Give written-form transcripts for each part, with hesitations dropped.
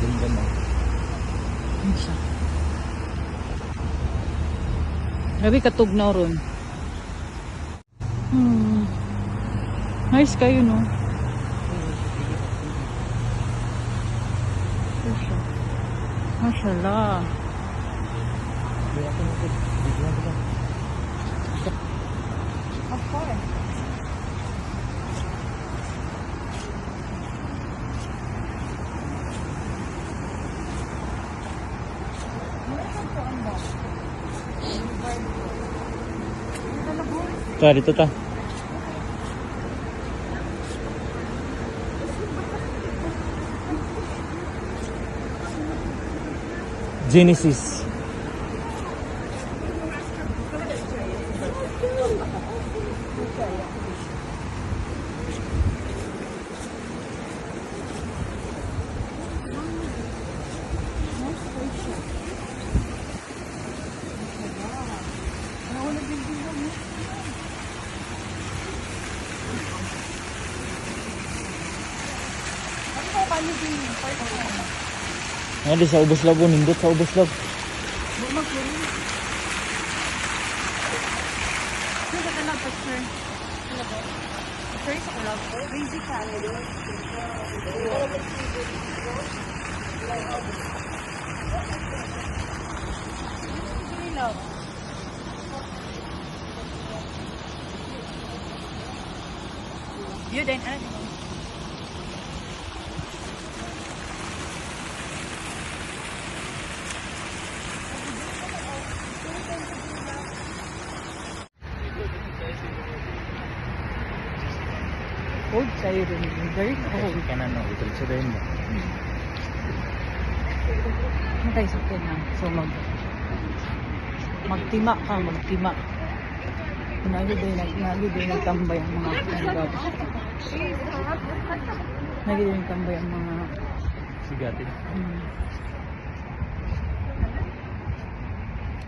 Ganda mo. Ano siya? Grabe katugnaw ron. Nice kayo, no? Ano siya? Mashallah. Of course. Ta, dito ta. Genesis. Di sa ubos labo, nindot sa ubos labo. Yun din, ano? Cold sa'yo rin. Very cold. Kanan no, ito sa dayon mo. Matay sa akin na. So magtima ka, magtima. Nalo din nagtambay ang mga kanagab. Nalo din nagtambay ang mga Sigatin.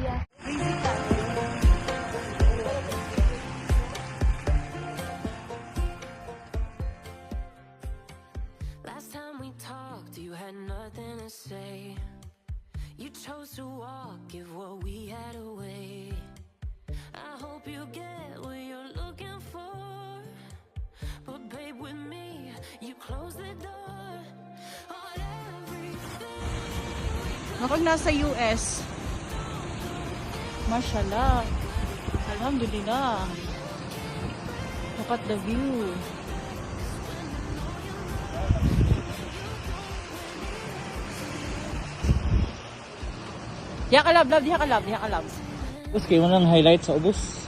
Yeah. Last time we talked, you had nothing to say. You chose to walk, give what we had away. I hope you get what you're looking for. But babe, with me, you close the door on everything. Kapag nasa US, mashallah. Alhamdulillah. Look at the view. Diya ka love, diya ka love. Tapos kayo mo lang highlight sa ubos.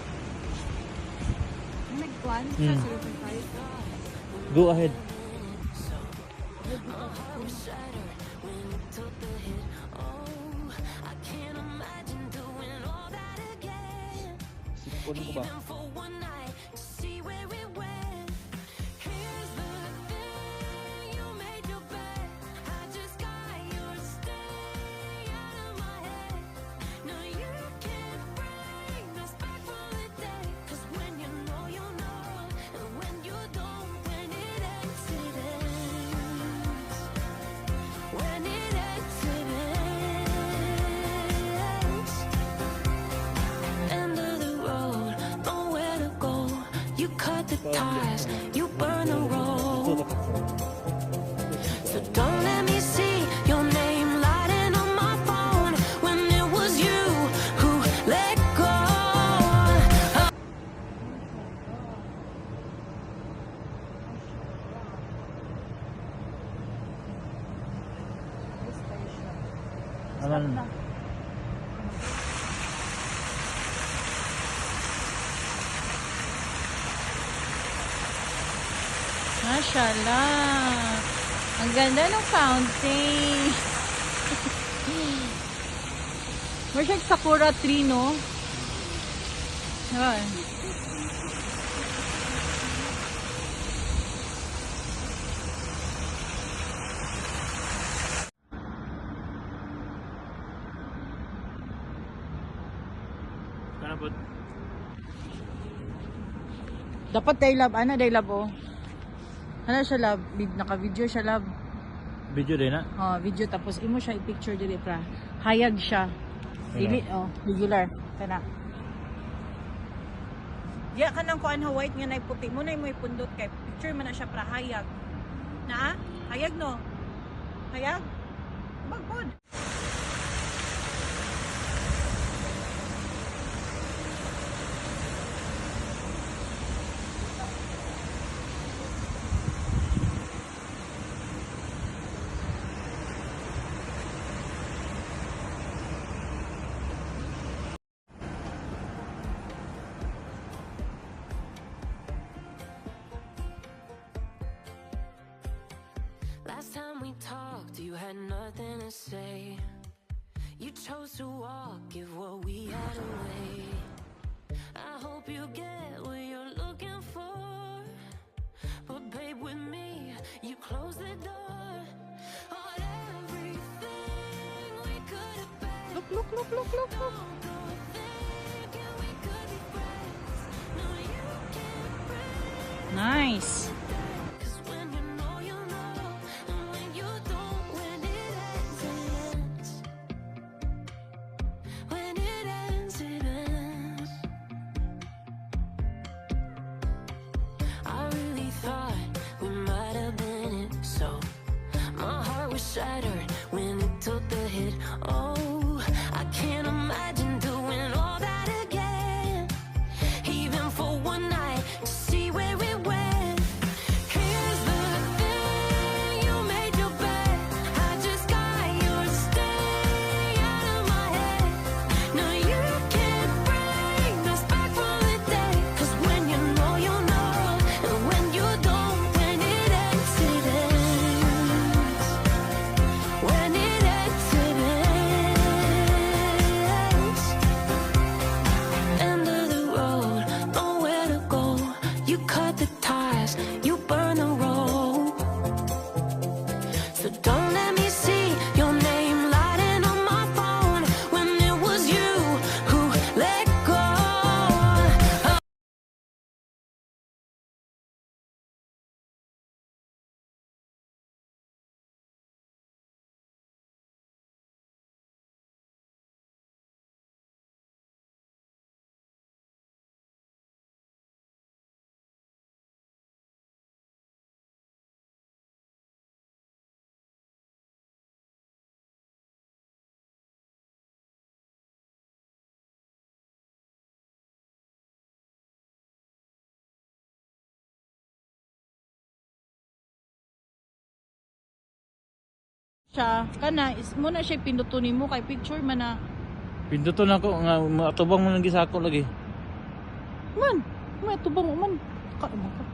Nagkuhan Hmm. Go ahead. Sipon ko ba? ties, you burn the road. So don't let me see your name lighting on my phone when it was you who let go. Alam. Mashallah. Ang ganda ng fountain. Masyag sakura tree, no? Ayan. Kanabot. Dapat day love. Ano day love, oh? Ano siya love? Naka-video siya love. Video din na. Video tapos imo siya i-picture diri pra. Hayag siya. Dili regular kana. Ya kanang kuan ha white nga nay puti mo nay mo ipundot kay picture man na siya pra hayag. Na? Hayag no. Hayag. Magpod. Last time we talked, you had nothing to say. You chose to walk, give what we had away. I hope you get what you're looking for. But babe, with me, you close the door on everything we could have been. Look. Don't go thinking we could be friends. No, you can't break. Nice. Cause when you know, you know. And when you don't, when it ends, it ends. When it ends, it ends. I really thought we might have been it, so my heart was shattered when it took the hit. Oh, I can't imagine doing all that again, even for one night to see where it went. Here's the thing, you made your bed, I just got yours, stay out of my head. No, you can't bring us back from the day. Cause when you know, you know. And when you don't, when it ends, it ends. When it ends, it ends. End of the road, nowhere to go. You cut the ties, you burn the road. So don't let me see your name lighting on my phone when it was you who let go. Siya kana is mo na siya pindutunin mo kay picture man na. Pinduton ako nga matubang mo lagi sa ako lagi. Man, may tubang man. Ka mo ka.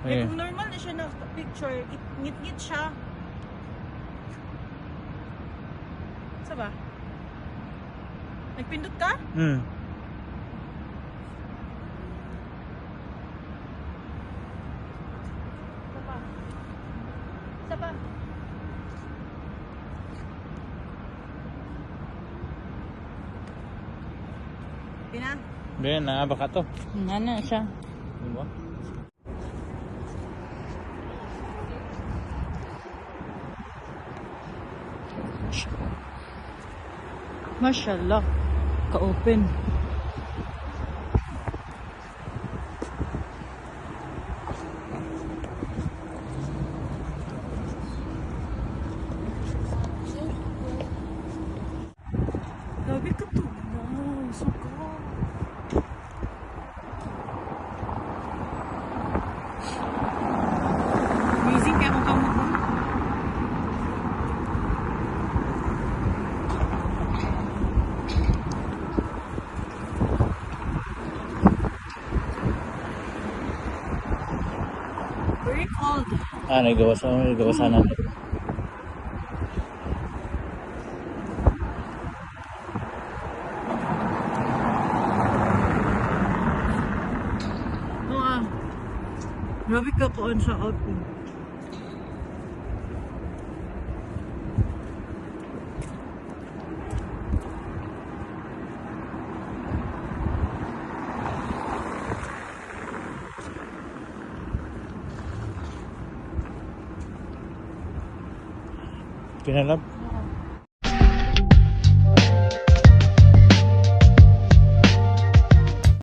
Eh, Eh, kung normal na siya na picture, ngit-ngit siya. Sa ba? Nagpindot ka? Sa ba? Sa ba? Pina? Ben, naaba ka to. Nana siya. Diba? Mashallah. Ka-open. Grabe ka to. Wow, suka. Amazing kaya kung kamot mo. Very cold. Nagawa sana. Grabe ka koon sa outfit. Kinalap.